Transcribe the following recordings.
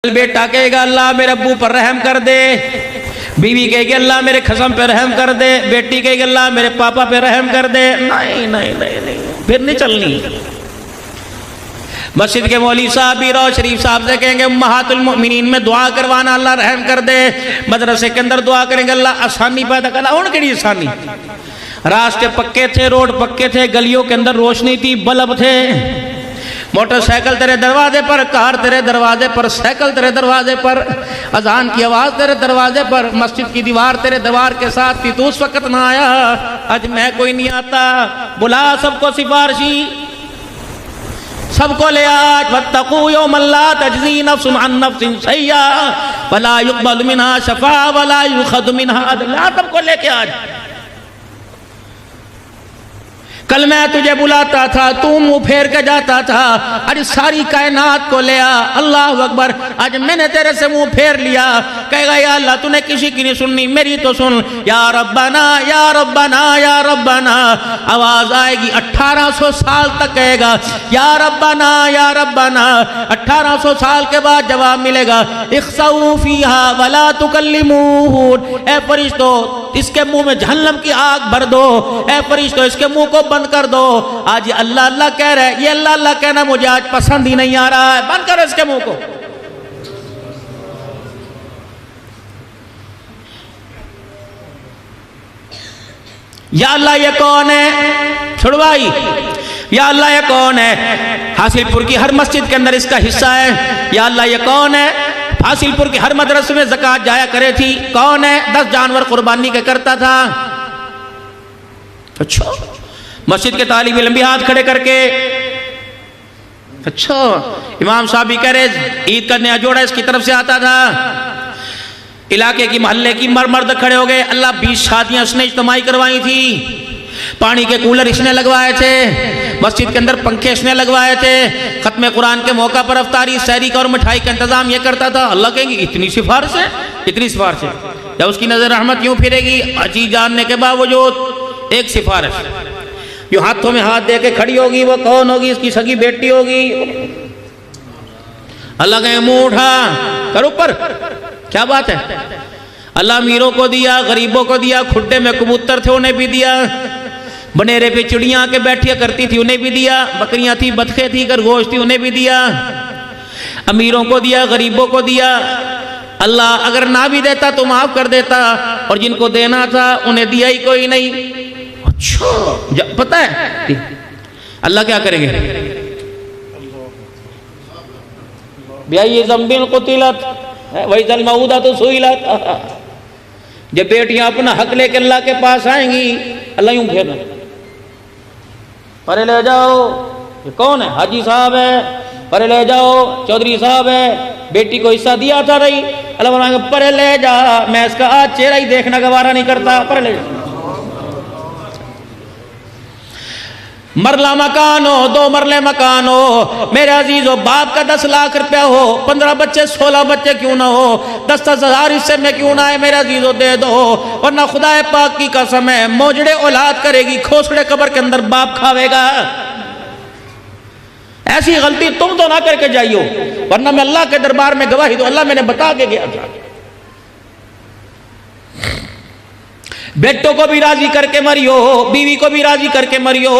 بیٹا کہے گا اللہ میرے ابو پر رحم کر دے، بیوی کہے گی اللہ میرے خصم پہ رحم کر دے، بیٹی کہے گی اللہ میرے پاپا پہ رحم کر دے۔ نہیں نہیں نہیں نہیں، پھر نہیں چلنی۔ مسجد کے مولوی صاحب بھی روز شریف صاحب سے کہیں گے امہات المؤمنین میں دعا کروانا اللہ رحم کر دے، مدرسے کے اندر دعا کریں گے اللہ آسانی پیدا کرنا۔ ان کے لیے آسانی، راستے پکے تھے، روڈ پکے تھے، گلیوں کے اندر روشنی تھی، بلب تھے، موٹر سائیکل تیرے دروازے پر، کار تیرے دروازے پر، سائیکل تیرے دروازے پر، اذان کی آواز تیرے دروازے پر، مسجد کی دیوار تیرے دیوار کے ساتھ تھی، تو اس وقت نہ آیا۔ آج میں کوئی نہیں آتا، بلا سب کو سفارشی، سب کو لے آج۔ واتقوا یوما لا تجزی نفس عن نفس شیئا ولا يقبل منها شفاعۃ ولا یؤخذ منها عدل۔ سب کو لے کے آج۔ کل میں تجھے بلاتا تھا، تو منہ پھیر کے جاتا تھا، آج ساری کائنات کو لیا۔ اللہ اکبر، آج میں نے تیرے سے منہ پھیر لیا۔ کہے گا یا اللہ تو نے کسی کی نہیں سننی، میری تو سن۔ یا ربنا یا ربنا یا ربنا، آواز آئے گی 1800 سال تک کہے گا یا ربنا یا ربنا۔ 1800 سال کے بعد جواب ملے گا اخسؤوا فیہا ولا تکلمون۔ اے فرشتو اس کے منہ میں جہنم کی آگ بھر دو، اے فرشتو اس کے منہ کو بند کر دو۔ آج یہ اللہ اللہ کہہ رہے ہیں، یہ اللہ اللہ کہنا مجھے آج پسند ہی نہیں آ رہا ہے، بند کرو اس کے منہ کو۔ یا اللہ یہ کون ہے؟ چھڑوائی، یا اللہ یہ کون ہے؟ حاصل پور کی ہر مسجد کے اندر اس کا حصہ ہے۔ یا اللہ یہ کون ہے؟ حاصل پور کی ہر مدرسے میں زکوٰۃ جایا کرے تھی، کون ہے؟ 10 جانور قربانی کے کرتا تھا۔ اچھا، مسجد کے طالب علم بھی ہاتھ کھڑے کر کے، اچھا امام صاحب بھی کہہ رہے عید کا نیا جوڑا اس کی طرف سے آتا تھا۔ علاقے کی محلے کی مرد کھڑے ہو گئے، اللہ 20 شادیاں اس نے اجتماعی کروائی تھی، پانی کے کولر اس نے لگوائے تھے، مسجد کے اندر پنکھے اس نے لگوائے تھے، ختم قرآن کے موقع پر افطاری سحری کا اور مٹھائی کا انتظام یہ کرتا تھا۔ اللہ کہیں گے اتنی سفارش ہے، اتنی سفارش ہے، یا اس کی نظر رحمت یوں پھرے گی اچھی جاننے کے باوجود ایک سفارش جو ہاتھوں میں ہاتھ دے کے کھڑی ہوگی، وہ کون ہوگی؟ اس کی سگی بیٹی ہوگی۔ اللہ کہیں منہ اٹھا کر اوپر، کیا بات ہے؟ اللہ امیروں کو دیا، غریبوں کو دیا، کھڈے میں کبوتر تھے انہیں بھی دیا، بنیرے پہ چڑیاں کے بیٹھیا کرتی تھی انہیں بھی دیا، بکریاں تھی، بطخیں تھی، خرگوش تھی انہیں بھی دیا، امیروں کو دیا، غریبوں کو دیا۔ اللہ اگر نہ بھی دیتا تو معاف کر دیتا، اور جن کو دینا تھا انہیں دیا ہی کوئی نہیں۔ اچھا پتہ ہے اللہ کیا کریں گے؟ بِأَيِّ ذَنبٍ قُتِلَتْ وَإِذَا الْمَوْءُودَةُ سُئِلَتْ۔ جب بیٹیاں اپنا حق لے کے اللہ کے پاس آئیں گی، اللہ یوں پھیرنا، پرے لے جاؤ، یہ کون ہے؟ حاجی صاحب ہے، پرے لے جاؤ، چودھری صاحب ہے، بیٹی کو حصہ دیا تھا رہی، اللہ فرمائے گا پرے لے جا، میں اس کا آج چہرہ ہی دیکھنا گوارا نہیں کرتا، پرے لے جا۔ مرلہ مکان ہو، 2 مرلے مکان ہو، میرے عزیزو باپ کا 10 لاکھ روپیہ ہو، 15 بچے 16 بچے کیوں نہ ہو، 10-10 ہزار حصے میں کیوں نہ ہے، میرے عزیزو دے دو، ورنہ خدا پاک کی قسم ہے موجڑے اولاد کرے گی، کھوسڑے قبر کے اندر باپ کھاوے گا۔ ایسی غلطی تم تو نہ کر کے جائیو، ورنہ میں اللہ کے دربار میں گواہی دو، اللہ میں نے بتا کے گیا تھا۔ بیٹوں کو بھی راضی کر کے مریو، بیوی کو بھی راضی کر کے مریو،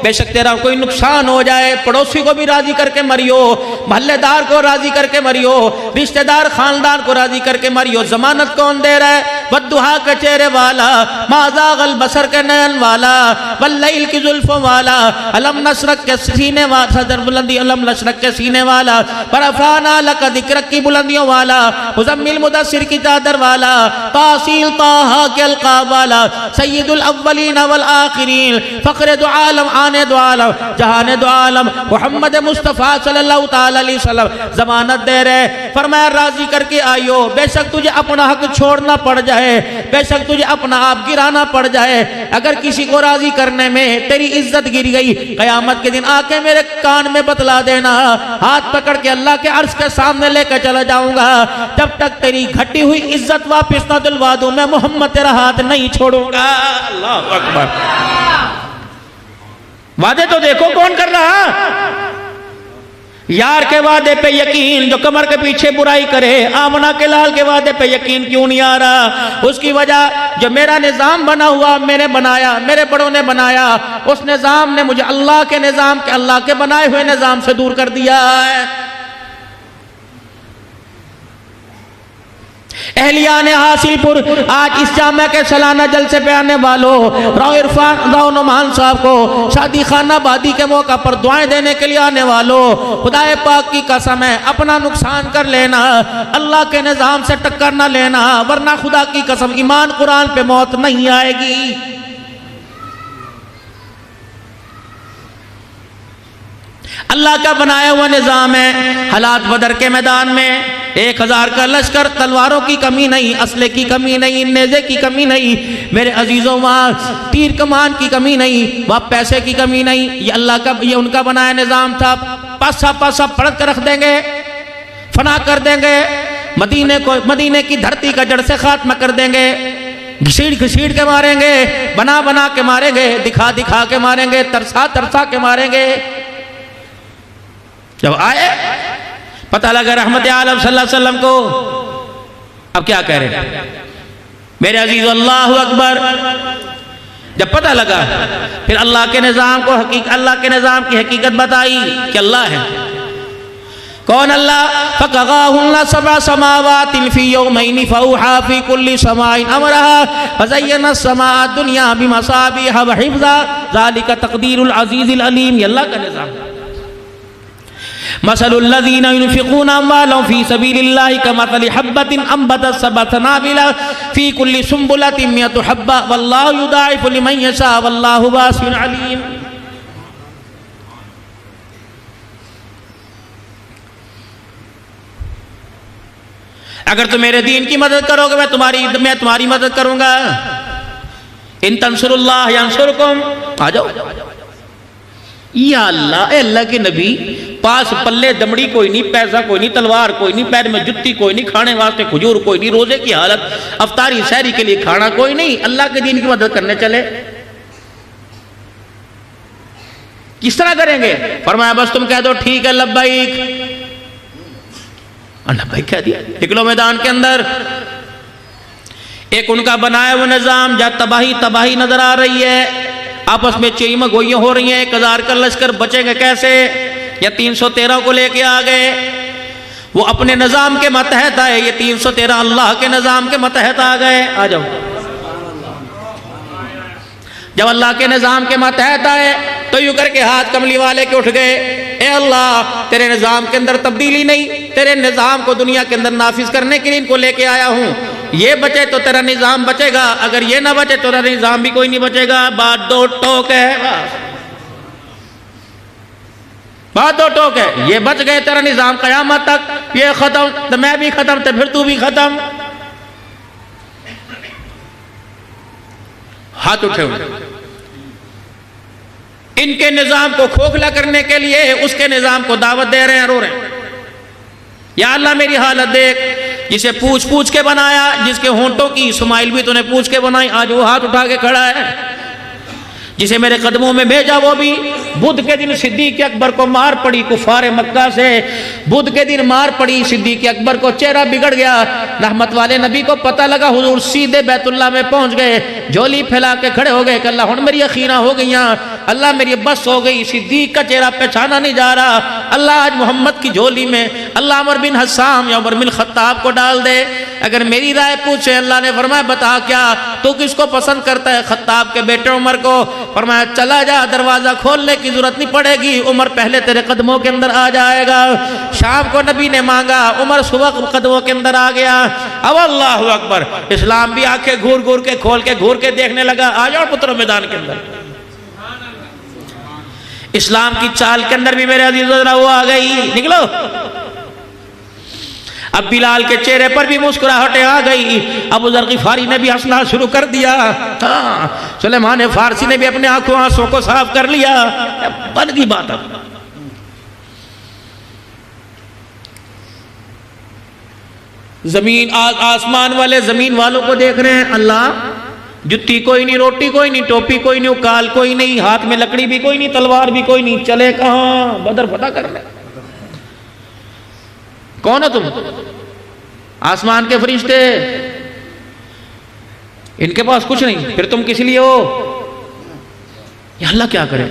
بے شک تیرا کوئی نقصان ہو جائے، پڑوسی کو بھی راضی کر کے مریو، محلے دار کو راضی کر کے مریو، رشتہ دار خاندان کو راضی کر کے مریو۔ ضمانت کون دے رہا ہے؟ والضحیٰ کے چہرے والا، ما زاغ البصر کے نین والا، واللیل کی زلفوں والا، علم نشرک کے سینے والا، صدر بلندی علم نشرک کے سینے والا، فرفعنا لک ذکرک کی بلندیوں والا، مزمل مدثر کی چادر والا، تاصیل طٰہٰ کے القاب والا، سید الاولین والآخرین، فخر دو عالم، آنے دو عالم، جہان دو عالم، محمد مصطفیٰ صلی اللہ تعالی علیہ وسلم ضمانت دے رہے، فرمایا راضی کر کے آئیو، بے شک تجھے اپنا حق چھوڑنا پڑ جائے، بے شک تجھے اپنا آپ گرانا پڑ جائے، اگر کسی کو راضی کرنے میں تیری عزت گر گئی، قیامت کے دن آ کے میرے کان میں بتلا دینا، ہاتھ پکڑ کے اللہ کے عرش کے سامنے لے کے چلا جاؤں گا، جب تک تیری گھٹی ہوئی عزت واپس نہ دلوا دوں میں محمد تیرا ہاتھ نہیں چھوڑوں گا۔ اللہ اکبر، وعدے تو دیکھو کون کر رہا، یار کے وعدے پہ یقین، جو کمر کے پیچھے برائی کرے، آمنہ کے لال کے وعدے پہ یقین کیوں نہیں آ رہا؟ اس کی وجہ جو میرا نظام بنا ہوا، میں نے بنایا، میرے بڑوں نے بنایا، اس نظام نے مجھے اللہ کے نظام کے، اللہ کے بنائے ہوئے نظام سے دور کر دیا ہے۔ اہلیان حاصل پور آج اس جامعہ کے سالانہ جلسے پہ آنے والوں، راؤ نعمان صاحب کو شادی خانہ بادی کے موقع پر دعائیں دینے کے لیے آنے والوں، خدا پاک کی قسم ہے اپنا نقصان کر لینا، اللہ کے نظام سے ٹکر نہ لینا، ورنہ خدا کی قسم ایمان قرآن پہ موت نہیں آئے گی۔ اللہ کا بنایا ہوا نظام ہے۔ حالات بدر کے میدان میں 1000 کا لشکر، تلواروں کی کمی نہیں، اسلحے کی کمی نہیں، نیزے کی کمی نہیں میرے عزیزوں، وہاں تیر کمان کی کمی نہیں، وہاں پیسے کی کمی نہیں، یہ اللہ کا، یہ ان کا بنایا نظام تھا۔ پاسا پاسا پڑھ کر رکھ دیں گے، فنا کر دیں گے، مدینے کی دھرتی کا جڑ سے خاتمہ کر دیں گے، گھسیڑ گھسیڑ کے ماریں گے، بنا بنا کے ماریں گے، دکھا دکھا کے ماریں گے، ترسا ترسا کے ماریں گے۔ جب آئے پتہ لگا رحمت عالم صلی اللہ علیہ وسلم کو، اب کیا کہہ رہے ہیں میرے عزیز؟ اللہ اکبر۔ جب پتہ لگا پھر اللہ کے نظام کو، اللہ کے نظام کی حقیقت بتائی کہ اللہ ہے۔ کون اللہ؟ فَقَغَاهُنَّ سَبْعَ سَمَاوَاتٍ فِي يَوْمَيْنِ فَأَوْحَىٰ فِي كُلِّ سَمَاءٍ أَمْرَهَا وَزَيَّنَ السَّمَاءَ الدُّنْيَا بِمَصَابِيحَ وَحِفْظًا ذَلِكَ تَقْدِيرُ الْعَزِيزِ الْعَلِيمِ۔ یہ اللہ کا نظام۔ مثل الذين ينفقون اموالهم في سبيل الله كمثل حبة انبتت 7 سنابل في كل سنبلة 100 حبة والله يضاعف لمن يشاء والله واسع عليم۔ اگر تم میرے دین کی مدد کرو گے میں تمہاری مدد کروں گا۔ ان تنصروا اللہ ینصرکم۔ آ جاؤ یا اللہ، اے اللہ کے نبی، پاس پلے دمڑی کوئی نہیں، پیسہ کوئی نہیں، تلوار کوئی نہیں، پیر میں جتی کوئی نہیں، کھانے واسطے کھجور کوئی نہیں، روزے کی حالت افطاری سحری کے لیے کھانا کوئی نہیں، اللہ کے دین کی مدد کرنے چلے، کس طرح کریں گے؟ فرمایا بس تم کہہ دو ٹھیک ہے لبیک۔ لبیک کہہ دیا، نکلو میدان کے اندر۔ ایک ان کا بنایا وہ نظام جہاں تباہی تباہی نظر آ رہی ہے، آپس میں چئی مگوئیاں ہو رہی ہیں، 1000 کا لشکر بچیں گے کیسے؟ یا 313 کو لے کے آگئے، وہ اپنے نظام کے ماتحت آئے، یہ 313 اللہ کے نظام کے ماتحت آگئے۔ آ جاؤ۔ جب اللہ کے نظام کے ماتحت آئے تو یوں کر کے ہاتھ کملی والے کے اٹھ گئے، اے اللہ تیرے نظام کے اندر تبدیلی نہیں، تیرے نظام کو دنیا کے اندر نافذ کرنے کے لیے ان کو لے کے آیا ہوں، یہ بچے تو تیرا نظام بچے گا، اگر یہ نہ بچے تو تیرا نظام بھی کوئی نہیں بچے گا۔ بات دو ٹوک ہے، بات دو ٹوک ہے، یہ بچ گئے تیرا نظام قیامت تک، یہ ختم تو میں بھی ختم تو پھر تو بھی ختم۔ ہاتھ اٹھے ہوئے ان کے نظام کو کھوکھلا کرنے کے لیے اس کے نظام کو دعوت دے رہے ہیں، رو رہے ہیں، یا اللہ میری حالت دیکھ، جسے پوچھ پوچھ کے بنایا، جس کے ہونٹوں کی اسماعیل بھی تو نے پوچھ کے بنائی، آج وہ ہاتھ اٹھا کے کھڑا ہے۔ جسے میرے قدموں میں بھیجا وہ بھی بدھ کے دن صدیق اکبر کو مار پڑی کفار مکہ سے، بدھ کے دن مار پڑی صدیق اکبر کو، چہرہ بگڑ گیا، رحمت والے نبی کو پتہ لگا، حضور سیدھے بیت اللہ میں پہنچ گئے، جھولی پھیلا کے کھڑے ہو گئے کہ اللہ ہن میری یقیناں ہو گئیاں، اللہ میری بس ہو گئی، صدیق کا چہرہ پہچانا نہیں جا رہا، اللہ آج محمد کی جھولی میں اللہ عمر بن حسام یا عمر بن خطاب کو ڈال دے۔ اگر میری رائے پوچھے، اللہ نے فرمایا بتا کیا تو کس کو پسند کرتا ہے؟ خطاب کے بیٹے عمر کو۔ فرمایا چلا جا، دروازہ کھولنے کی ضرورت نہیں پڑے گی، عمر پہلے تیرے قدموں کے اندر آ جائے گا۔ شام کو نبی نے مانگا، عمر صبح قدموں کے اندر آ گیا۔ اب اللہ اکبر، اسلام بھی آنکھیں گھور گھور کے کھول کے گھور کے دیکھنے لگا، آ جاؤ پتروں میدان کے اندر۔ اسلام کی چال کے اندر بھی میرے عزیز وہ آ گئی، نکلو۔ اب بلال کے چہرے پر بھی مسکراہٹیں آ گئی، ابو ذر غفاری نے بھی ہنسنا شروع کر دیا، سلیمان فارسی نے بھی اپنے آنکھوں آنسوں کو صاف کر لیا، بن گئی بات۔ اب زمین آسمان والے زمین والوں کو دیکھ رہے ہیں، اللہ جتی کوئی نہیں، روٹی کوئی نہیں، ٹوپی کوئی نہیں، اکال کوئی نہیں، ہاتھ میں لکڑی بھی کوئی نہیں، تلوار بھی کوئی نہیں، چلے کہاں؟ بدر فتح کر لیں۔ کون ہو تم؟ آسمان کے فرشتے، ان کے پاس کچھ نہیں، پھر تم کس لیے ہو؟ یہ اللہ کیا کرے؟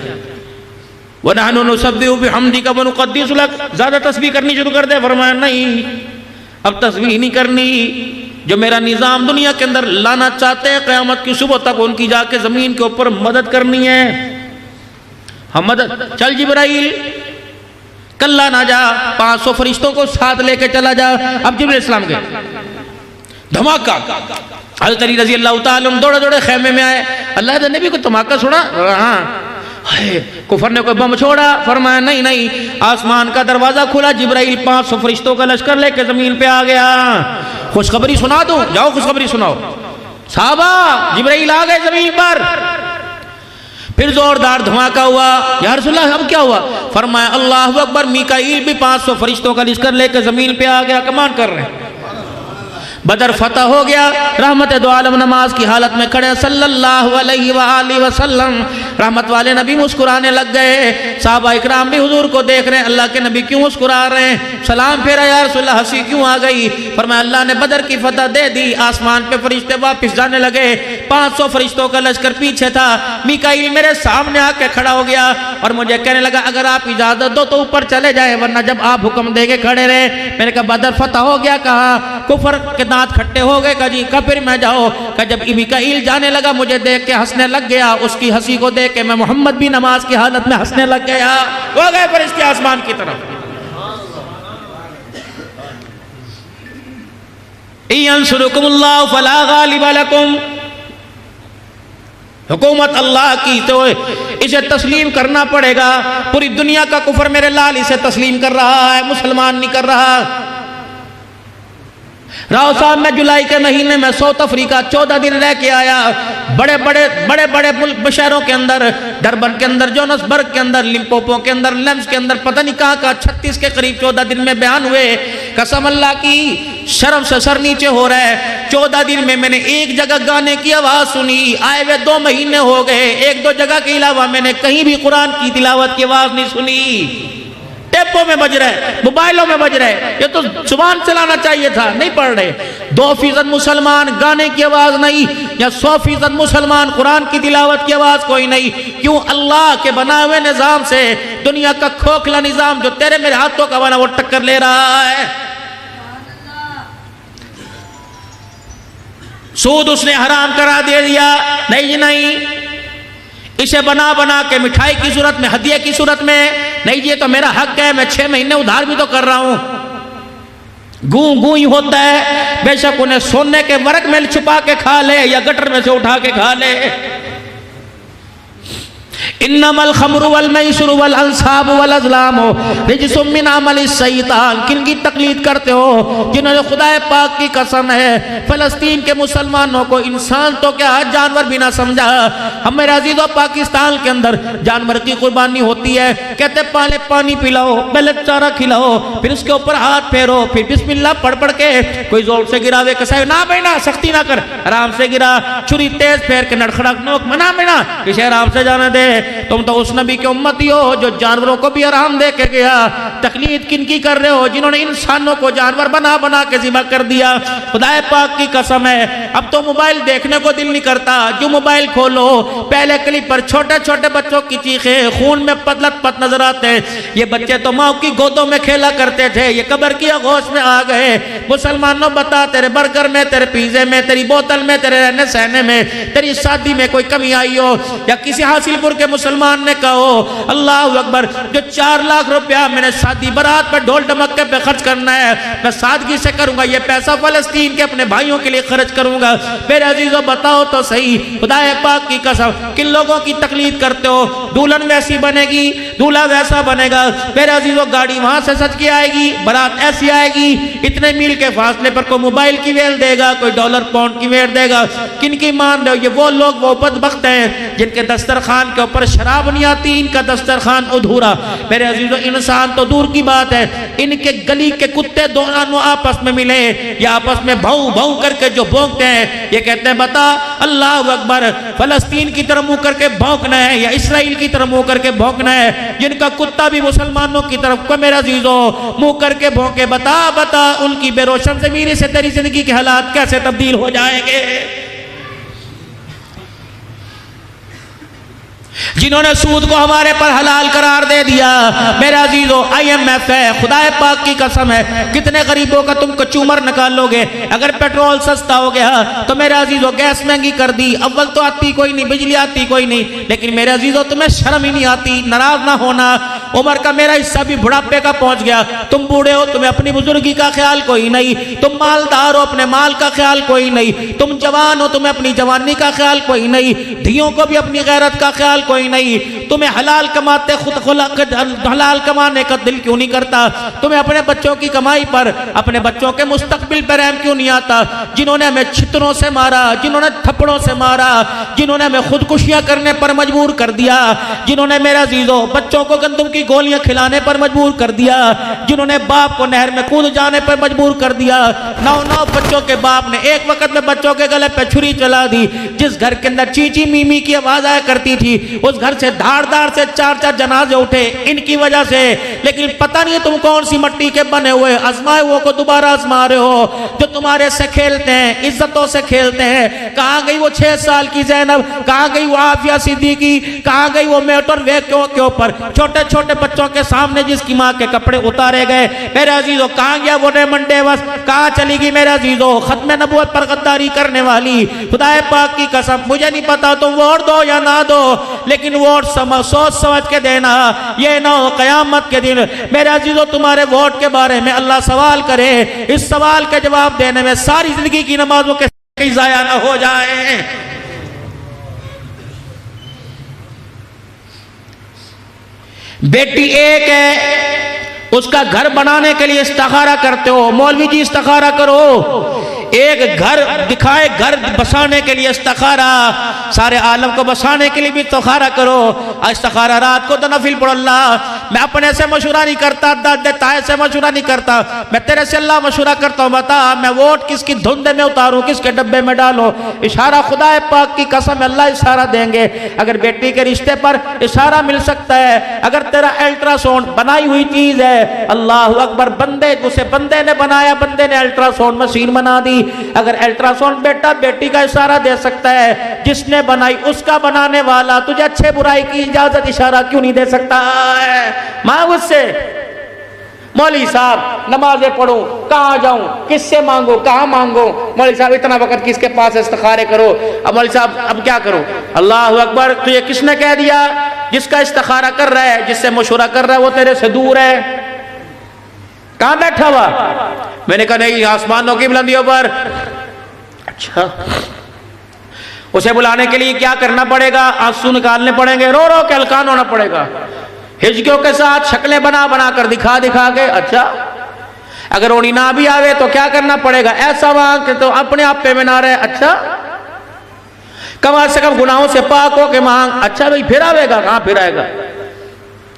وَنَحْنُ نُسَبِّحُ بِحَمْدِكَ وَنُقَدِّسُ لَكَ، زیادہ تسبیح کرنی شروع کر دے۔ فرمایا نہیں، اب تسبیح نہیں کرنی، جو میرا نظام دنیا کے اندر لانا چاہتے ہیں قیامت کی صبح تک ان کی جا کے زمین کے اوپر مدد کرنی ہے۔ ہم مدد، چل جبرائیل کلہ نہ جا، 500 فرشتوں کو ساتھ لے کے چلا جا۔ اب جبرائیل السلام کے دھماکہ، حضرت علی رضی اللہ تعالیٰ دوڑے دوڑے خیمے میں آئے، اللہ کے نبی کو دھماکہ سنا؟ ہاں، کفر نے کوئی بم چھوڑا؟ فرمایا نہیں نہیں، آسمان کا دروازہ کھلا، جبرائیل 500 فرشتوں کا لشکر لے کے زمین پہ آ گیا۔ خوشخبری سنا دوں؟ جاؤ خوشخبری سناؤ۔ صحابہ، جبرائیل آ گئے زمین پر، پھر زوردار دھماکہ ہوا۔ یا رسول اللہ اب کیا ہوا؟ فرمایا اللہ اکبر، میکائیل بھی 500 فرشتوں کا لشکر لے کے زمین پہ آ گیا، کمان کر رہے ہیں۔ بدر فتح ہو گیا، رحمت دو عالم نماز کی حالت میں کھڑے صلی اللہ علیہ وآلہ وسلم، رحمت والے نبی مسکرانے لگ گئے۔ صحابہ اکرام بھی حضور کو دیکھ رہے ہیں، اللہ کے نبی کیوں مسکرا رہے ہیں؟ سلام پھیرا، یا رسول اللہ ہنسی کیوں آ گئی؟ فرمایا اللہ نے بدر کی فتح دے دی، آسمان پہ فرشتے واپس جانے لگے، 500 فرشتوں کا لشکر پیچھے تھا، میکائیل میرے سامنے آ کے کھڑا ہو گیا اور مجھے کہنے لگا اگر آپ اجازت دو تو اوپر چلے جائیں، ورنہ جب آپ حکم دے کے کھڑے رہے۔ میں نے کہا بدر فتح ہو گیا، کہا کفر کے دانت کھٹے ہو گئے، کہا جی، کہا پھر میں جاؤ؟ کہا جب میکائیل جانے لگا مجھے دیکھ کے ہنسنے لگ گیا، اس کی ہنسی کو دیکھ کے میں محمد بھی نماز کی حالت میں ہنسنے لگ گیا۔ وہ گئے فرشتے آسمان کی طرف۔ اِنْصُرُكُمُ اللَّهُ فَلَا غَالِبَ لَكُمْ، حکومت اللہ کی تو اسے تسلیم کرنا پڑے گا۔ پوری دنیا کا کفر میرے لال اسے تسلیم کر رہا ہے، مسلمان نہیں کر رہا۔ راؤ صاحب میں جولائی کے مہینے میں ساؤتھ افریقہ 14 دن رہ کے آیا، بڑے بڑے ملک شہروں کے اندر، ڈربن کے اندر، جونسبرگ کے اندر، لمپوپو کے اندر، لیمس کے اندر، پتہ نہیں کہاں 36 کے قریب 14 دن میں بیان ہوئے۔ قسم اللہ کی، شرم سے سر نیچے ہو رہا ہے۔ 14 دن میں نے ایک جگہ گانے کی آواز سنی، آئے ہوئے 2 مہینے ہو گئے، 1-2 جگہ کے علاوہ میں نے کہیں بھی قرآن کی تلاوت کی آواز نہیں سنی۔ ٹیپوں میں بج رہے، موبائلوں میں بج رہے، یہ تو زبان چلانا چاہیے تھا، نہیں پڑھ رہے۔ 2% مسلمان، گانے کی آواز نہیں، یا 100% مسلمان، قرآن کی تلاوت کی آواز کوئی نہیں۔ کیوں؟ اللہ کے بنائے ہوئے نظام سے دنیا کا کھوکھلا نظام جو تیرے میرے ہاتھوں کا بنا وہ ٹکر لے رہا ہے۔ سود اس نے حرام کرا دے دیا، نہیں جی نہیں، اسے بنا بنا کے مٹھائی کی صورت میں، ہدیے کی صورت میں، نہیں جی یہ تو میرا حق ہے، میں 6 مہینے ادھار بھی تو کر رہا ہوں۔ گوں ہی ہوتا ہے، بے شک انہیں سونے کے ورق میں چھپا کے کھا لے یا گٹر میں سے اٹھا کے کھا لے۔ انما الخمر والمیسر والانصاب والازلام رجس من عمل الشیطان، کن کی تقلید کرتے ہو؟ جنہوں نے خدا پاک کی قسم ہے فلسطین کے مسلمانوں کو انسان تو کیا جانور بھی نہ سمجھا۔ ہم میرے عزیزوں پاکستان کے اندر جانور کی قربانی ہوتی ہے، کہتے پہلے پانی پلاؤ، پہلے چارہ کھلاؤ، پھر اس کے اوپر ہاتھ پھیرو، پھر بسم اللہ پڑھ کے، کوئی زور سے گراوے کسائے نہ بینا، سختی نہ کر، آرام سے گرا، چھری تیز پھیر کے نڑکھڑک نوک منا بینا، اسے آرام سے جانے دے۔ تم تو اس نبی کی امتی ہو جو جانوروں کو بھی آرام دے کے گیا۔ تقلید کن کی کر رہے ہو؟ جنہوں نے انسانوں کو جانور بنا بنا کے ذبح کر دیا۔ خدا پاک کی قسم ہے، اب تو موبائل دیکھنے کو دل نہیں کرتا، جو موبائل کھولو پہلے کلپ پر چھوٹے چھوٹے بچوں کی چیخیں، خون میں لت پت نظر آتے ہیں۔ یہ بچے تو ماں کی گودوں میں کھیلا کرتے تھے، یہ قبر کی آغوش میں آ گئے۔ مسلمانوں بتا، تیرے برگر میں، تیرے پیزے میں، تیری بوتل میں، تیرے رہنے سہنے میں، تیری شادی میں کوئی کمی آئی ہو، یا کسی حاصل پور کے مسلمان نے کہو اللہ اکبر جو 4 لاکھ روپیہ میں نے شادی برات پر ڈھول ڈمکے پہ خرچ کرنا ہے، میں سادگی سے کروں گا، یہ پیسہ فلسطین کے اپنے بھائیوں کے لیے خرچ کروں گا۔ میرے عزیزوں بتاؤ تو صحیح، خدا پاک کی قسم کن لوگوں کی تقلید کرتے ہو؟ دلہن ویسی بنے گی، دولہا ویسا بنے گا۔ میرے عزیزوں گاڑی وہاں سے سج کے آئے گی، برات ایسی آئے گی، اتنے میل کے فاصلے پر کوئی موبائل کی ویل دے گا، کوئی ڈالر پاؤنڈ کی ویل دے گا۔ کن کی مان رہے ہو؟ یہ وہ لوگ وہ بدبخت ہیں جن کے دسترخوان کے اوپر پر شراب نہیں آتی، ان کا دسترخوان ادھورا۔ میرے عزیزو انسان تو دور کی بات ہے، ان کے گلی کے کتے دونوں آپس میں ملے، یا آپس میں بھاؤ بھاؤ کر کے جو بھونکتے ہیں، یہ کہتے ہیں بتا اللہ اکبر فلسطین کی طرف منہ کر کے بھونکنا ہے یا اسرائیل کی طرف منہ کر کے بھونکنا ہے؟ جن کا کتا بھی مسلمانوں کی طرف کو میرے عزیزو منہ کر کے بھونکے، بتا بتا ان کی بے روشن زمین سے تیری زندگی کے حالات کیسے تبدیل ہو جائیں گے؟ جنہوں نے سود کو ہمارے پر حلال قرار دے دیا، میرے عزیزو IMF ہے، خدا پاک کی قسم ہے، کتنے غریبوں کا تم کچومر نکال لو گے؟ اگر پیٹرول سستا ہو گیا تو میرے عزیزو گیس مہنگی کر دی، اول تو آتی کوئی نہیں، بجلی آتی کوئی نہیں، لیکن میرے عزیزو تمہیں شرم ہی نہیں آتی؟ ناراض نہ ہونا، عمر کا میرا حصہ بھی بڑھاپے کا پہنچ گیا، تم بوڑھے ہو، تمہیں اپنی بزرگی کا خیال کوئی نہیں، تم مالدار ہو، اپنے مال کا خیال کوئی نہیں، تم جوان ہو، تمہیں اپنی جوانی کا خیال کوئی نہیں، دھیوں کو بھی اپنی غیرت کا خیال کوئی نہیں، تمہیں حلال کماتے خود حلال کمانے کا دل کیوں نہیں کرتا؟ تمہیں اپنے بچوں کی کمائی پر، اپنے بچوں کے مستقبل پر رحم کیوں نہیں آتا؟ جنہوں نے ہمیں چھتروں سے مارا، جنہوں نے تھپڑوں سے مارا، جنہوں نے ہمیں خودکشیاں کرنے پر مجبور کر دیا، جنہوں نے میرے عزیزو بچوں کو گندم کی گولیاں کھلانے پر مجبور کر دیا، جنہوں نے باپ کو نہر میں کود جانے پر مجبور کر دیا، 9 بچوں کے باپ نے ایک وقت میں بچوں کے گلے پہ چھری چلا دی، جس گھر کے اندر چیچی میمی کی آواز آیا کرتی تھی، اس گھر سے دھاڑ دھاڑ سے 4 جنازے اٹھے ان کی وجہ سے۔ لیکن پتہ نہیں تم کون سی مٹی کے بنے ہوئے آزمائے وہ کو دوبارہ آزما رہے ہو، جو تمہارے سے کھیلتے ہیں، عزتوں سے کھیلتے ہیں۔ کہاں گئی وہ 6 سال کی زینب؟ کہاں گئی وہ عافیہ صدیقی؟ کہاں گئی وہ موٹر وے کے اوپر چھوٹے چھوٹے بچوں کے سامنے جس کی ماں کے کپڑے اتارے گئے؟ میرے عزیزو کہاں گیا وہ ریمنڈ ڈیوس؟ کہاں چلی گئی میرے عزیزو ختم نبوت پر غداری کرنے والی؟ خدا پاک کی قسم مجھے نہیں پتا تم ووٹ دو یا نہ دو، لیکن ووٹ سوچ سمجھ کے دینا، یہ نہ ہو قیامت کے دن میرے عزیزو تمہارے ووٹ کے بارے میں اللہ سوال کرے، اس سوال کے جواب دینے میں ساری زندگی کی نمازوں کے ضائع نہ ہو جائیں۔ بیٹی ایک ہے، اس کا گھر بنانے کے لیے استخارہ کرتے ہو، مولوی جی استخارہ کرو، ایک گھر دکھائے، گھر بسانے کے لیے استخارہ، سارے عالم کو بسانے کے لیے بھی استخارہ کرو، استخارہ رات کو تو نفل پڑھ اللہ، میں اپنے سے مشورہ نہیں کرتا، دادے تائے سے مشورہ نہیں کرتا، میں تیرے سے اللہ مشورہ کرتا ہوں، بتا میں ووٹ کس کی دھندے میں اتاروں، کس کے ڈبے میں ڈالوں؟ اشارہ خدا پاک کی قسم اللہ اشارہ دیں گے۔ اگر بیٹی کے رشتے پر اشارہ مل سکتا ہے، اگر تیرا الٹرا ساؤنڈ بنائی ہوئی چیز ہے، اللہ اکبر، اسے بندے نے بنایا، بندے نے الٹرا ساؤنڈ مشین بنا دی، اگر الٹرا ساؤنڈ بیٹا بیٹی کا اشارہ دے سکتا ہے، جس نے بنائی اس کا بنانے والا تجھے اچھے برائی کی اجازت اشارہ کیوں نہیں دے سکتا ہے؟ مانگ اس سے، مولوی صاحب نمازیں پڑھوں کہاں جاؤں، کس سے مانگوں، کہاں مانگوں؟ مولوی صاحب اتنا وقت کس کے پاس استخارے کرو؟ اب مولوی صاحب اب کیا کروں؟ اللہ اکبر، تو یہ کس نے کہہ دیا؟ جس کا استخارہ کر رہا ہے، جس سے مشورہ کر رہا ہے، وہ تیرے سے دور ہے، کہاں بیٹھا ہوا؟ میں نے کہا نہیں، آسمانوں کی بلندیوں پر۔ اچھا، اسے بلانے کے لیے کیا کرنا پڑے گا؟ آنسو نکالنے پڑیں گے، رو رو کے ہلکان ہونا پڑے گا، ہجکیوں کے ساتھ شکلیں بنا بنا کر دکھا کے۔ اچھا، اگر اونی نہ بھی آوے تو کیا کرنا پڑے گا؟ ایسا مانگ کہ تو اپنے آپ پہ میں نہ رہے۔ اچھا، کم سے کم گناہوں سے پاک ہو کے مانگ۔ اچھا بھئی پھر آوے گا؟ کہاں پھر آئے گا؟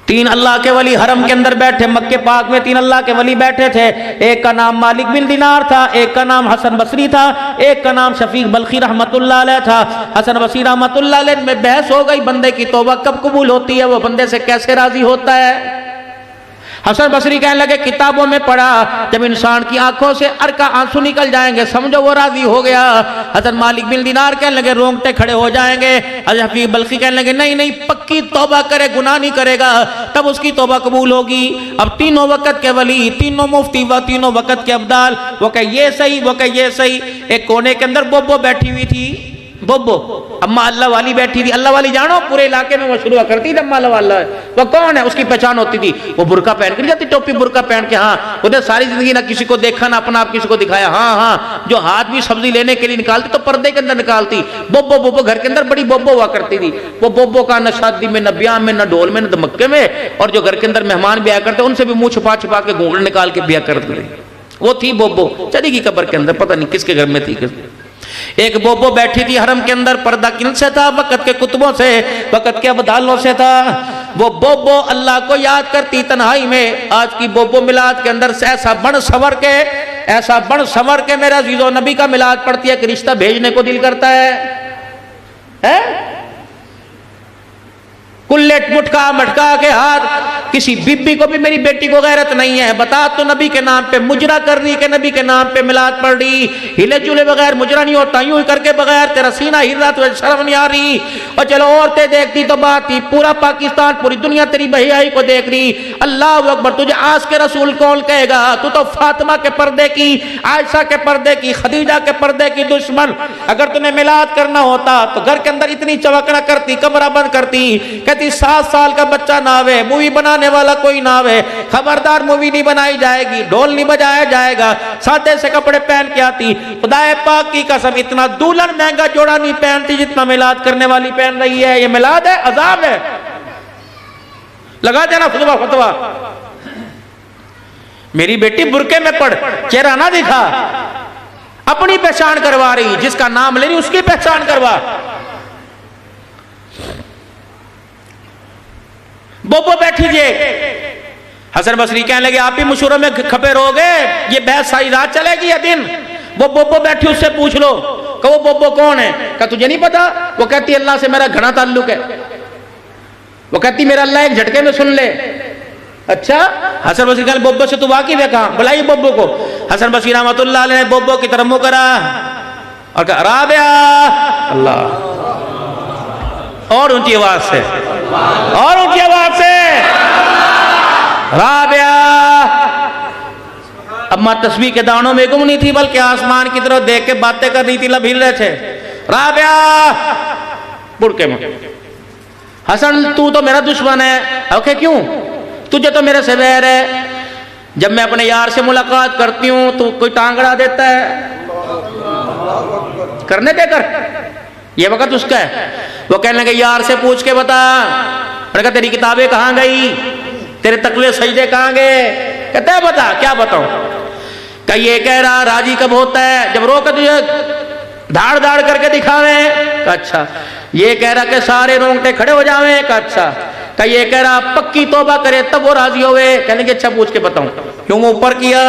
3 اللہ کے ولی حرم کے اندر بیٹھے، مکہ پاک میں 3 اللہ کے ولی بیٹھے تھے، ایک کا نام مالک بن دینار تھا، ایک کا نام حسن بصری تھا، ایک کا نام شفیق بلخی رحمت اللہ علیہ تھا۔ حسن بصری رحمت اللہ علیہ میں بحث ہو گئی، بندے کی توبہ کب قبول ہوتی ہے، وہ بندے سے کیسے راضی ہوتا ہے؟ حسن بصری کہنے لگے کتابوں میں پڑھا جب انسان کی آنکھوں سے ارکا آنسو نکل جائیں گے سمجھو وہ راضی ہو گیا۔ حضرت مالک بن دینار کہنے لگے رونگٹے کھڑے ہو جائیں گے۔ حضرت حفیظ بلخی کہنے لگے نہیں پکی توبہ کرے، گناہ نہیں کرے گا تب اس کی توبہ قبول ہوگی۔ اب تینوں وقت کے ولی، تینوں مفتی و تینوں وقت کے ابدال، وہ کہ یہ صحیح، وہ کہ یہ صحیح۔ ایک کونے کے اندر بوبو بیٹھی ہوئی تھی، بوبو اما اللہ والی بیٹھی تھی۔ اللہ والی جانو پورے علاقے میں مشہور کرتی تھی، اما اللہ والا ہے وہ کون ہے، اس کی پہچان ہوتی تھی، وہ برقع پہن کر جاتی، ٹوپی برقع پہن کے، ہاں ادھر ساری زندگی نہ کسی کو دیکھا نہ اپنا آپ کسی کو دکھایا، ہاں جو ہاتھ بھی سبزی لینے کے لیے نکالتی تو پردے کے اندر نکالتی۔ بوبو گھر کے اندر بڑی بوبو ہوا کرتی تھی، وہ بوبو کا نہ شادی میں نہ بیاہ میں نہ ڈھول میں نہ دمکے میں، اور جو گھر کے اندر مہمان بیاہ کرتے ان سے بھی منہ چھپا چھپا کے گھونگھٹ نکال کے بیاہ کرتے، وہ تھی بوبو، چلی گئی قبر کے اندر، پتہ نہیں کس کے گھر میں تھی۔ ایک بوبو بیٹھی تھی حرم کے اندر، پردہ کن سے تھا؟ وقت کے کتبوں سے، وقت کے ابدالوں سے تھا۔ وہ بوبو اللہ کو یاد کرتی تنہائی میں۔ آج کی بوبو میلاد کے اندر سے ایسا بڑھ سنور کے میرا عزیزو نبی کا میلاد پڑھتی ہے کہ رشتہ بھیجنے کو دل کرتا ہے۔ کلیٹ مٹکا کے ہاتھ، کسی بی بی کو بھی میری بیٹی کو غیرت نہیں ہے، بتا تو نبی کے نام پہ مجرا کر رہی کہ نبی کے نام پہ میلاد پڑھ رہی، ہلے جلے بغیر مجرا نہیں ہوتا، یوں ہی کر کے بغیر تیرا سینہ ہل رہا، تجھے شرم نہیں آ رہی؟ اور چلو عورتیں دیکھتی تو بات تھی، پورا پاکستان پوری دنیا تیری بہیائی کو دیکھ رہی۔ اللہ اکبر، تجھے آس کے رسول کون کہے گا؟ تو تو فاطمہ کے پردے کی، عائشہ کے پردے کی، خدیجہ کے پردے کی دشمن۔ اگر تمہیں میلاد کرنا ہوتا تو گھر کے اندر اتنی چوکنا کرتی، کمرہ بند کرتی، کہتی 7 سال کا بچہ نہ آوے، مووی بنانے والا کوئی نہ آوے، خبردار مووی نہیں بنائی جائے گی، ڈھول نہیں بجایا جائے گا، سادے سے کپڑے پہن کے آتی۔ خدا پاک کی قسم اتنا دولن مہنگا جوڑا نہیں پہنتی جتنا میلاد کرنے والی پہن رہی ہے۔ یہ میلاد ہے، عذاب ہے۔ لگا دینا فتوا۔ میری بیٹی برقعے میں پڑھ، چہرہ نہ دکھا، اپنی پہچان کروا رہی، جس کا نام لے رہی اس کی پہچان کروا۔ بوبو بیٹھی جے، حسن بصری کہنے لگے آپ بھی مشوروں میں کھپے رہو گے، یہ بحث ساری رات چلے گی یا دن؟ وہ بوبو بیٹھی، اس سے پوچھ لو کہ وہ بوبو کون ہے؟ کہ تجھے نہیں پتا؟ وہ کہتی اللہ سے میرا گھنا تعلق ہے۔ وہ کہتی میرا اللہ ایک جھٹکے میں سن لے۔ اچھا، حسن بصری کہنے بوبو سے تو واقف ہے، کہاں؟ بلائیے بوبو کو۔ حسن بصری رحمۃ اللہ علیہ نے بوبو کی طرف منہ کرا اور کہا رابعہ، اللہ، اور اونچی آواز سے، اور اونچی آواز سے، رابعہ۔ اب ماں تسبیح کے دانوں میں گم نہیں تھی بلکہ آسمان کی طرف دیکھ کے باتیں کر رہی تھی، لب ہل رہے تھے۔ رابعہ، بڑکے میں، حسن تو تو میرا دشمن ہے۔ اوکے، کیوں؟ تجھے تو میرے سے ویر ہے، جب میں اپنے یار سے ملاقات کرتی ہوں تو کوئی ٹانگڑا دیتا ہے، کرنے دے کر، یہ وقت اس کا ہے۔ وہ کہنے لگے یار سے پوچھ کے بتا۔ میں نے کہا تیری کتابیں کہاں گئی، تیرے تقوی سجدے کہاں گئے؟ کہتا ہے بتا۔ کیا بتاؤں؟ کہ یہ کہہ رہا راضی کب ہوتا ہے؟ جب رو کے تجھے دھاڑ دھاڑ کر کے دکھاویں۔ کہ اچھا۔ یہ کہہ رہا کہ سارے رونگٹے کھڑے ہو جاویں۔ کہ اچھا۔ کہ یہ کہہ رہا پکی توبہ کرے تب وہ راضی ہوئے۔ کہنے کہ اچھا پوچھ کے بتاؤں، کیوں اوپر کیا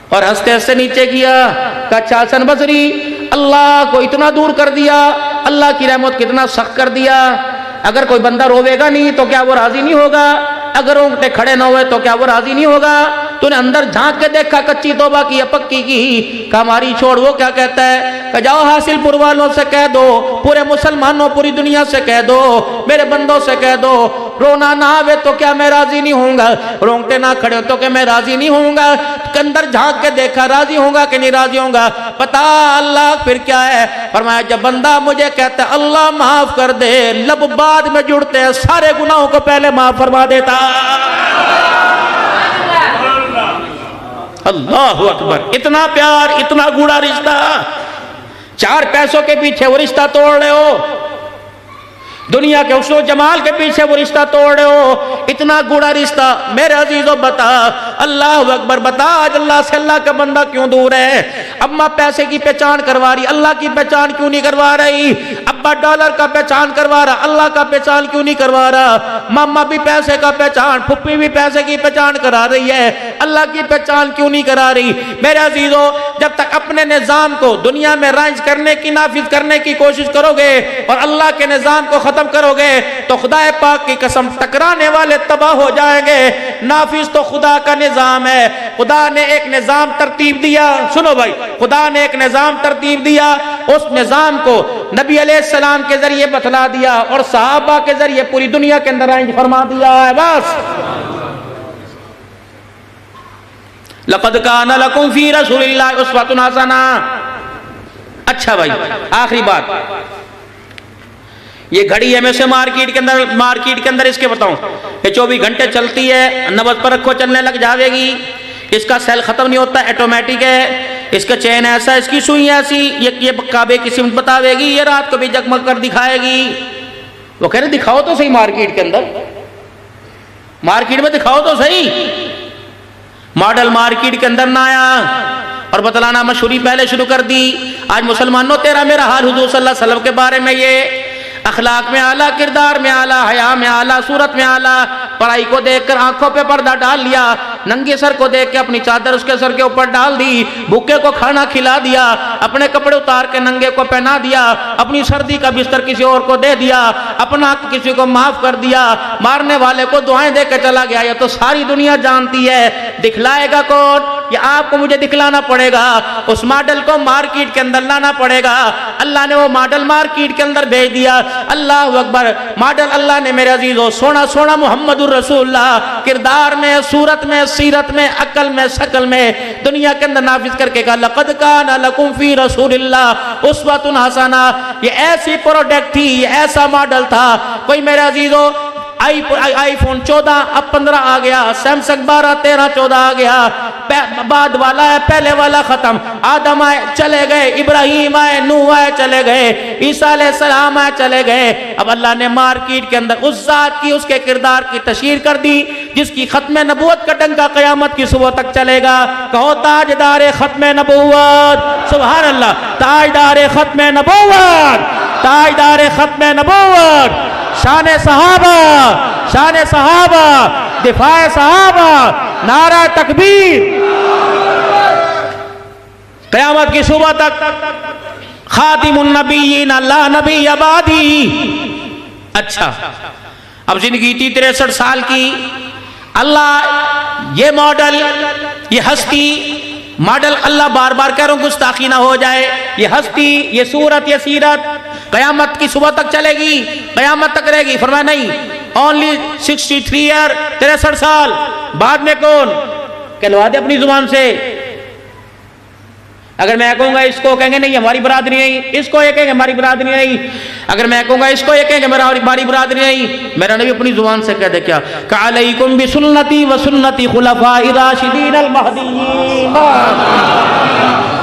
اور ہنستے ہنستے نیچے کیا؟ کہ اچھا حسن بصری، اللہ کو اتنا دور کر دیا، اللہ کی رحمت کتنا سخت کر دیا۔ اگر کوئی بندہ روے گا نہیں تو کیا وہ راضی نہیں ہوگا؟ اگر رونگٹے کھڑے نہ ہوئے تو کیا وہ راضی نہیں ہوگا؟ تو نے اندر جھانک کے دیکھا کچی توبہ کی یا پکی کی؟ کہ ہماری چھوڑ، وہ کیا کہتا ہے؟ کہ جاؤ حاصل پور والوں سے کہہ دو، پورے مسلمانوں پوری دنیا سے کہہ دو، میرے بندوں سے کہہ دو، رونا نہ آوے تو کیا میں راضی نہیں ہوں گا؟ رونگٹے نہ کھڑے ہو تو کہ میں راضی نہیں ہوں گا؟ اندر جھانک کے دیکھا راضی ہوں گا کہ نہیں راضی ہوں گا؟ پتا اللہ پھر کیا ہے؟ فرمایا جب بندہ مجھے کہتا ہے اللہ معاف کر دے، لب بعد میں جڑتے ہیں، سارے گناہوں کو پہلے معاف فرما دیتا۔ اللہ اکبر، اتنا پیار، اتنا گوڑا رشتہ، 4 پیسوں کے پیچھے وہ رشتہ توڑ رہے ہو، دنیا کے حسن و جمال کے پیچھے وہ رشتہ توڑ رہے ہو، اتنا گوڑا رشتہ۔ میرے عزیزو بتا، اللہ اکبر، بتا آج اللہ سے اللہ کا بندہ کیوں دور ہے؟ اماں پیسے کی پہچان کروا رہی، اللہ کی پہچان کیوں نہیں کروا رہی؟ ابا ڈالر کا پہچان کروا رہا، اللہ کا پہچان کیوں نہیں کروا رہا؟ ماما بھی پیسے کا پہچان، پھپھی بھی پیسے کی پہچان کرا رہی ہے، اللہ کی پہچان کیوں نہیں کرا رہی؟ میرے عزیزو، جب تک اپنے نظام کو دنیا میں رائج کرنے کی، نافذ کرنے کی کوشش کرو گے اور اللہ کے نظام کو ختم کرو گے تو خدا پاک کی قسم ٹکرانے والے تباہ ہو جائیں گے۔ نافذ تو خدا کا نظام ہے، خدا نے ایک نظام ترتیب دیا۔ سنو بھائی، خدا نے ایک نظام ترتیب دیا، اس نظام کو نبی علیہ السلام کے ذریعے بتلا دیا اور صحابہ کے ذریعے پوری دنیا کے اندر رائج فرما دیا ہے۔ بس لقد کان لکم فی رسول اللہ اسوۃ حسنہ۔ اچھا بھائی، آخری بات، یہ گھڑی ہے، میں سے مارکیٹ کے اندر اس کے بتاؤں کہ 24 گھنٹے چلتی ہے، 90 پر رکھو چلنے لگ جاوے گی، اس کا سیل ختم نہیں ہوتا، ایٹومیٹک ہے، اس کا چین ایسا، اس کی سوئی ایسی، یہ کعبے کی سمت بتاوے گی، یہ رات کو بھی جگمگ کر دکھائے گی۔ وہ کہہ رہے دکھاؤ تو صحیح، مارکیٹ کے اندر، مارکیٹ میں دکھاؤ تو صحیح۔ ماڈل مارکیٹ کے اندر نہ آیا اور اور بتلانا مشہوری پہلے شروع کر دی. آج مسلمانوں تیرا میرا حال حضور صلی اللہ علیہ وسلم کے بارے میں یہ اخلاق میں اعلیٰ، کردار میں اعلیٰ، حیا میں اعلیٰ، صورت میں اعلیٰ. پڑھائی کو دیکھ کر آنکھوں پہ پردہ ڈال لیا، ننگے سر کو دیکھ کے اپنی چادر اس کے سر کے اوپر ڈال دی، بھوکے کو کھانا کھلا دیا، اپنے کپڑے اتار کے ننگے کو پہنا دیا، اپنی سردی کا بستر کسی اور کو دے دیا، اپنا حق کسی کو معاف کر دیا، مارنے والے کو دعائیں دے کے چلا گیا. یہ تو ساری دنیا جانتی ہے. دکھلائے گا کون؟ یہ آپ کو مجھے دکھلانا پڑے گا. اس ماڈل کو مارکیٹ کے اندر لانا پڑے گا. اللہ نے وہ ماڈل مارکیٹ کے اندر بھیج دیا. اللہ اکبر. ماڈل اللہ نے میرے عزیزو سونا سونا محمد الرسول اللہ کردار میں، صورت میں، سیرت میں، عقل میں، شکل میں دنیا کے اندر نافذ کر کے کہا لقد کان لکم فی رسول اللہ اسوۃ حسنہ. یہ ایسی پروڈکٹ تھی، یہ ایسا ماڈل تھا. کوئی میرے عزیزو آئی فون 14 اب 15 آ گیا، سیمسنگ 12 13 14 آ گیا. بعد والا ہے، پہلے والا ختم. آدم آئے چلے گئے، ابراہیم آئے، نوح آئے چلے گئے، عیسیٰ علیہ السلام آئے چلے گئے. اب اللہ نے مارکیٹ کے اندر اس ذات کی، اس کے کردار کی تشہیر کر دی جس کی ختم نبوت کا ڈنکا قیامت کی صبح تک چلے گا. کہو تاجدار ختم نبوت. سبحان اللہ. تاجدار ختم نبوت، تاجدار ختم نبوت. شان صحابہ، شان صحابہ، دفاع صحابہ، نعرہ تکبیر. قیامت کی صبح تک خاتم النبیین لا نبی بعدی. اچھا اب زندگی تھی 63 سال کی. اللہ یہ ماڈل، یہ ہستی ماڈل، اللہ بار بار کہہ رہا ہوں گستاخی نہ ہو جائے، یہ ہستی، یہ صورت، یہ سیرت قیامت کی صبح تک چلے گی، قیامت تک رہے گی. فرمایا نہیں، اونلی 63 ایئر، 63 سال. بعد میں کون؟ کہلوا دے اپنی زبان سے. اگر میں کہوں گا اس کو کہیں گے نہیں ہماری برادری نہیں، اس کو یہ کہیں گے ہماری برادری نہیں. اگر میں کہوں گا اس کو یہ کہیں گے ہماری برادری نہیں. میرا نبی اپنی زبان سے کہہ دے کیا کہ علیکم بسنتی و سنتی خلفاء راشدین المہدیین.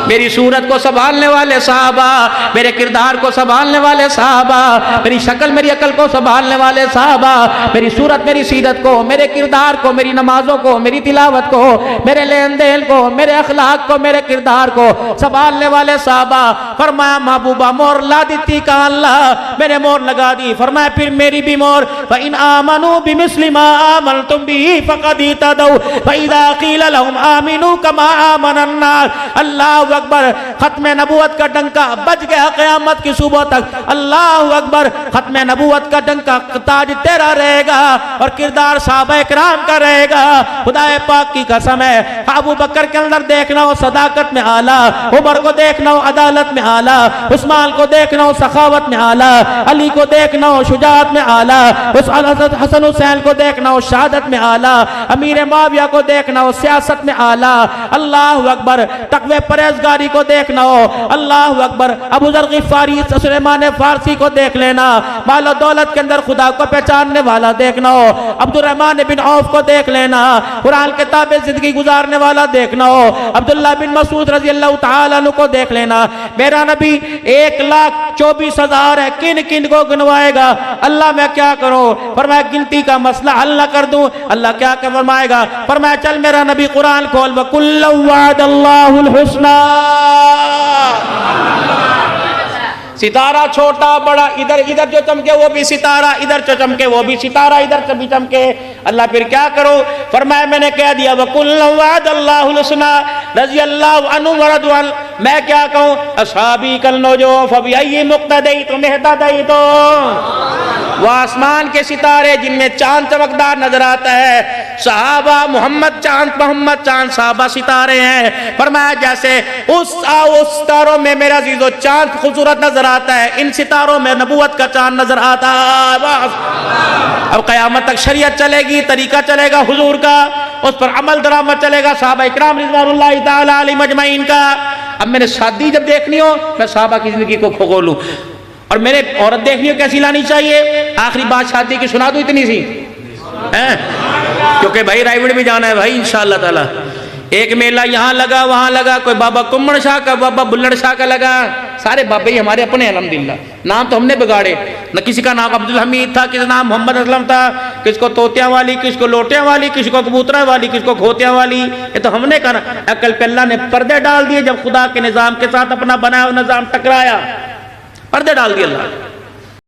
میری صورت کو سنبھالنے والے صحابہ، میرے کردار کو سنبھالنے والے صحابہ، میری شکل میری عقل کو سنبھالنے والے صحابہ، میری صورت میری سیرت کو، میرے کردار کو، میری نمازوں کو، میری تلاوت کو، میرے لین دین کو، میرے اخلاق کو، میرے کردار کو سنبھالنے والے صحابہ. فرمایا محبوبہ مور لا دیتی کا اللہ، میں نے مور لگا دی. فرمایا پھر میری بھی مور. فَإِنْ آمَنُوا بِمِثْلِ مَا آمَنْتُمْ بِهِ فَقَدْ اهْتَدَوْا وَإِذَا قِيلَ لَهُمْ آمِنُوا كَمَا آمَنَ النَّاسُ. اللہ اکبر. ختم نبوت کا ڈنکا بج گیا قیامت کی صبح تک. اللہ اکبر. ختم نبوت کا ڈنکا تاج تیرا رہے گا اور کردار صحابہ کرام کا رہے گا. خدا پاک کی قسم ہے. ابو بکر کے اندر دیکھنا ہو صداقت میں اعلیٰ، عمر کو دیکھنا ہو عدالت میں اعلیٰ، عثمان کو دیکھنا ہو سخاوت میں اعلیٰ، علی کو دیکھنا ہو شجاعت میں اعلیٰ، حسن حسین کو دیکھنا ہو شہادت میں اعلیٰ، امیر معاویہ کو دیکھنا ہو سیاست میں اعلیٰ. اللہ اکبر. تقوی پرہیزگاری کو دیکھنا ہو. اللہ اکبر. ابو ذر غفاری سلیمان فارسی کو دیکھ لینا. مال و دولت کے اندر خدا کو پہچاننے والا دیکھنا ہو. عبد الرحمن بن عوف کو دیکھ لینا. قرآن کے تابع زندگی گزارنے والا دیکھنا ہو. عبداللہ بن مسعود رضی اللہ تعالیٰ عنہ کو دیکھ لینا. میرا نبی 1,24,000 ہے، کن کن کو گنوائے گا؟ اللہ میں کیا کروں؟ فرمایا گنتی کا مسئلہ حل نہ کر دوں. اللہ کیا کہ فرمائے گا؟ فرمایا چل میرا نبی قرآن کھول. وَكُلًّا وَعَدَ اللَّهُ الْحُسْنَى. ستارہ چھوٹا بڑا ادھر ادھر جو چمکے وہ بھی ستارہ، ادھر جو چمکے وہ بھی ستارہ، ادھر بھی چمکے. اللہ پھر کیا کرو؟ فرمایا میں نے کہہ دیا وَكُلًّا وَعَدَ اللَّهُ الْحُسْنَى رضی اللہ عنہ ورضوا عنہ. میں کیا کہوں؟ اصحابی کالنجوم فبأي مقتدیتم اہتدیتم. وہ آسمان کے ستارے جن میں چاند چمکدار نظر آتا ہے. صحابہ محمد چاند صحابہ ستارے ہیں. فرمایا جیسے اس ستاروں میں میرا عزیزو چاند خوبصورت نظر آتا ہے، ان ستاروں میں نبوت کا چاند نظر آتا ہے. اب قیامت تک شریعت چلے گی، طریقہ چلے گا حضور کا، اس پر عمل درآمد چلے گا صحابہ اکرام رضوان اللہ تعالی علیہم اجمعین کا. اب میں نے شادی جب دیکھنی ہو میں صحابہ کی زندگی کو کھولوں، اور میں نے عورت دیکھنی ہو کیسی لانی چاہیے. آخری بات شادی کی سنا دوں اتنی سی، کیونکہ بھائی رائیوڈ بھی جانا ہے بھائی انشاءاللہ تعالی. ایک میلہ یہاں لگا وہاں لگا، کوئی بابا کمڑ شاہ کا بابا بلڑ شاہ کا لگا. سارے بابے ہی ہمارے اپنے الحمدللہ. نام تو ہم نے بگاڑے، نہ کسی کا نام عبدالحمید تھا، کسی کا نام محمد اسلم تھا، کس کو طوطیاں والی، کس کو لوٹیاں والی، کس کو کبوتروں والی، کس کو کھوتیاں والی. یہ تو ہم نے کہا. عقل پہ اللہ نے پردے ڈال دیے جب خدا کے نظام کے ساتھ اپنا بنایا ہوا نظام ٹکرایا. پردے ڈال دیے اللہ نے.